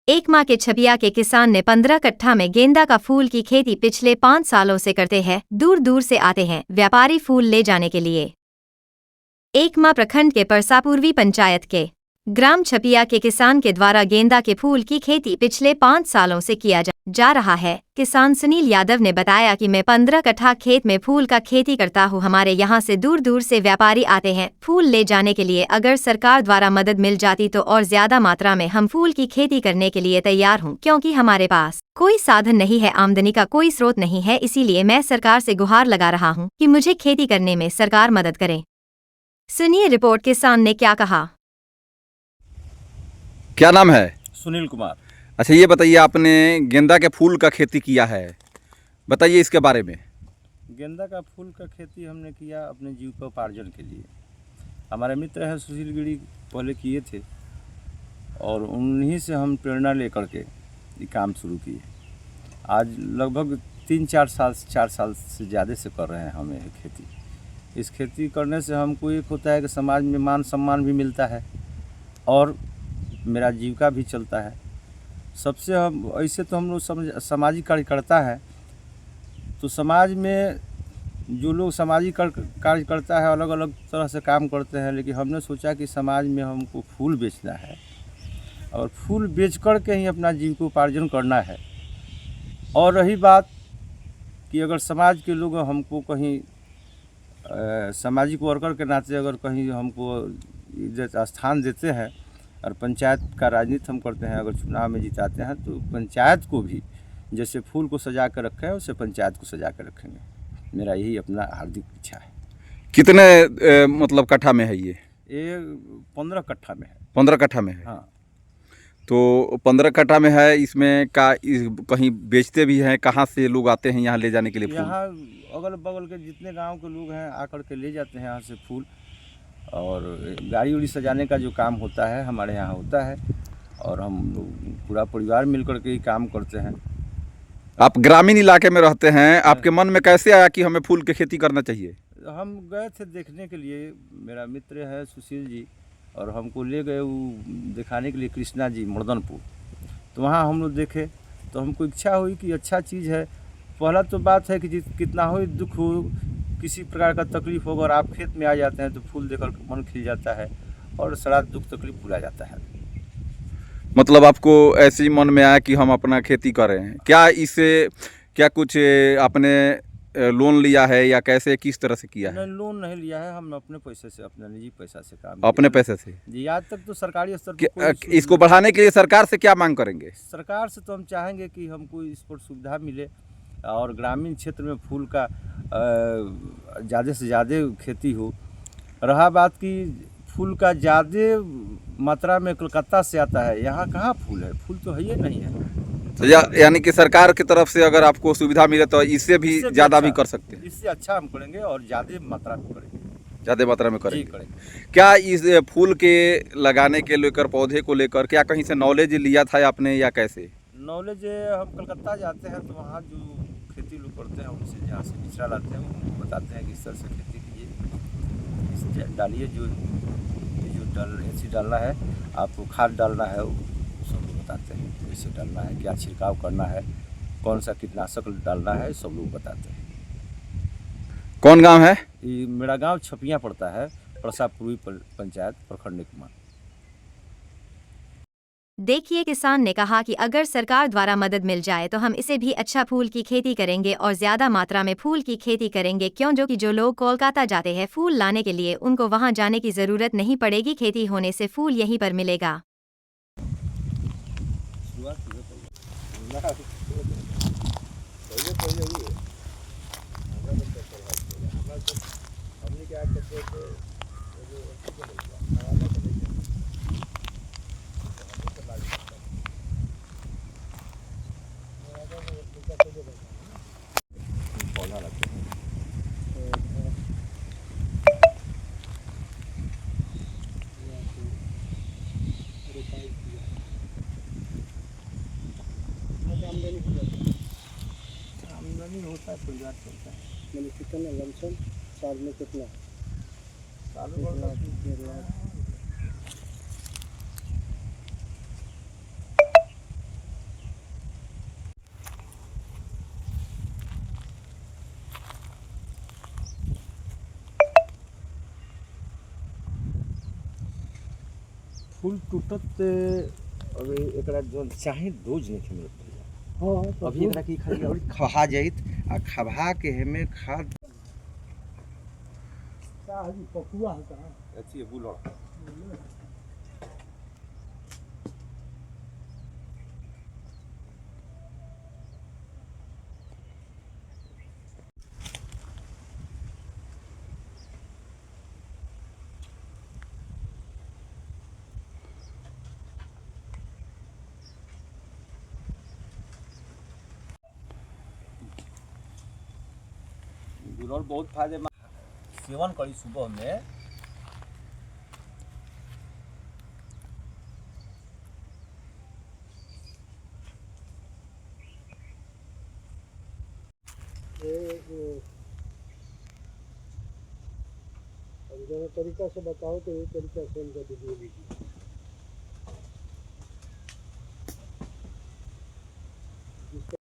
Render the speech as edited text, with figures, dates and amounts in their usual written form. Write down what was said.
एकमा के छपिया के किसान ने 15 कट्ठा में गेंदा का फूल की खेती पिछले 5 सालों से करते हैं। दूर दूर से आते हैं व्यापारी फूल ले जाने के लिए। एकमा प्रखंड के परसापूर्वी पंचायत के ग्राम छपिया के किसान के द्वारा गेंदा के फूल की खेती पिछले 5 सालों से किया जा रहा है। किसान सुनील यादव ने बताया कि मैं 15 कट्ठा खेत में फूल का खेती करता हूँ। हमारे यहाँ से दूर दूर से व्यापारी आते हैं फूल ले जाने के लिए। अगर सरकार द्वारा मदद मिल जाती तो और ज्यादा मात्रा में हम फूल की खेती करने के लिए तैयार हूँ, क्योंकि हमारे पास कोई साधन नहीं है, आमदनी का कोई स्रोत नहीं है। इसीलिए मैं सरकार से गुहार लगा रहा हूँ कि मुझे खेती करने में सरकार मदद करे। सुनिए रिपोर्ट किसान ने क्या कहा। क्या नाम है? सुनील कुमार। अच्छा, ये बताइए, आपने गेंदा के फूल का खेती किया है, बताइए इसके बारे में। गेंदा का फूल का खेती हमने किया अपने जीविकोपार्जन के लिए। हमारे मित्र हैं सुशील गिरी, पहले किए थे और उन्हीं से हम प्रेरणा लेकर के ये काम शुरू किए। आज लगभग 3-4 साल से ज़्यादा से कर रहे हैं हम ये खेती। इस खेती करने से हमको एक होता है कि समाज में मान सम्मान भी मिलता है और मेरा जीविका भी चलता है। सबसे हम ऐसे तो हम लोग सामाजिक कार्यकर्ता है, तो समाज में जो लोग सामाजिक कार्य करता है अलग अलग तरह से काम करते हैं, लेकिन हमने सोचा कि समाज में हमको फूल बेचना है और फूल बेच कर के ही अपना जीविकोपार्जन करना है। और रही बात कि अगर समाज के लोग हमको कहीं सामाजिक वर्कर के नाते अगर कहीं हमको इज्जत स्थान देते हैं और पंचायत का राजनीति हम करते हैं, अगर चुनाव में जिताते हैं तो पंचायत को भी जैसे फूल को सजा कर रखे हैं उससे पंचायत को सजा कर रखेंगे। मेरा यही अपना हार्दिक इच्छा है। कितने मतलब कट्ठा में है ये? 15 कट्ठा में है। 15 कट्ठा में है। हाँ। तो 15 कट्ठा में है, इसमें कहीं बेचते भी हैं? कहाँ से लोग आते हैं यहाँ ले जाने के लिए फूल? यहाँ अगल बगल के जितने गांव के लोग हैं आकर के ले जाते हैं यहाँ से फूल, और गाड़ी उड़ी सजाने का जो काम होता है हमारे यहाँ होता है और हम लोग पूरा परिवार मिलकर के ही काम करते हैं। आप ग्रामीण इलाके में रहते हैं, आपके मन में कैसे आया कि हमें फूल की खेती करना चाहिए? हम गए थे देखने के लिए, मेरा मित्र है सुशील जी और हमको ले गए वो दिखाने के लिए कृष्णा जी मर्दनपुर। तो वहाँ हम लोग देखे तो हमको इच्छा हुई कि अच्छा चीज़ है। पहला तो बात है कि कितना हो दुख हो, किसी प्रकार का तकलीफ होगा और आप खेत में आ जाते हैं तो फूल देखकर मन खिल जाता है और सारा दुख तकलीफ भुला जाता है। मतलब आपको ऐसे ही मन में आया कि हम अपना खेती करें। क्या इससे क्या कुछ आपने लोन लिया है या कैसे, किस तरह से किया है? नहीं, लोन नहीं लिया है, हम अपने पैसे से, अपने निजी पैसा से काम अपने पैसे से जी। आज तक तो सरकारी स्तर पर इसको बढ़ाने के लिए सरकार से क्या मांग करेंगे? सरकार से तो हम चाहेंगे कि हमको इस पर सुविधा मिले और ग्रामीण क्षेत्र में फूल का ज़्यादा से ज़्यादा खेती हो। रहा बात कि फूल का ज़्यादा मात्रा में कलकत्ता से आता है, यहाँ कहाँ फूल है, फूल तो है ही नहीं है। तो यानी कि सरकार की तरफ से अगर आपको सुविधा मिले तो इससे भी ज़्यादा भी कर सकते हैं। इससे अच्छा हम करेंगे और ज़्यादा मात्रा में करेंगे। ज़्यादा मात्रा में करेंगे। क्या इस फूल के लगाने के लेकर, पौधे को लेकर क्या कहीं से नॉलेज लिया था आपने या कैसे? नॉलेज हम कलकत्ता जाते हैं तो वहाँ जो खेती लोग करते हैं उनसे, जहाँ से बिचरा लाते हैं, उनको बताते हैं कि इस तरह से खेती कीजिए, इस डालिए, जो ऐसी डालना है, आपको खाद डालना है, सब लोग बताते हैं कैसे डालना है, क्या छिड़काव करना है, कौन सा कीटनाशक डालना है, सब लोग बताते हैं। कौन गांव है ये? मेरा गांव छपिया पड़ता है, परसापूर्वी पंचायत, प्रखंड एकमा। देखिए किसान ने कहा कि अगर सरकार द्वारा मदद मिल जाए तो हम इसे भी अच्छा फूल की खेती करेंगे और ज़्यादा मात्रा में फूल की खेती करेंगे, क्योंकि जो लोग कोलकाता जाते हैं फूल लाने के लिए उनको वहां जाने की ज़रूरत नहीं पड़ेगी। खेती होने से फूल यहीं पर मिलेगा। आमदनी होता है, परिवार चलता है। मैंने कितना लमसम साल में कितना? फूल टूटत अभी एकरा जो चाहे डोज नहीं मिलत भैया। हाँ तो अभी एकरा की खाली और खहा जाइत आ खबा के हमें खाद पकुआ होता है अच्छी है बुलड़ गुड़ बहुत फायदेमंद सेवन करी सुबह में जो तरीका से बताओ तो ये तरीका से इनका वीडियो लीजिए।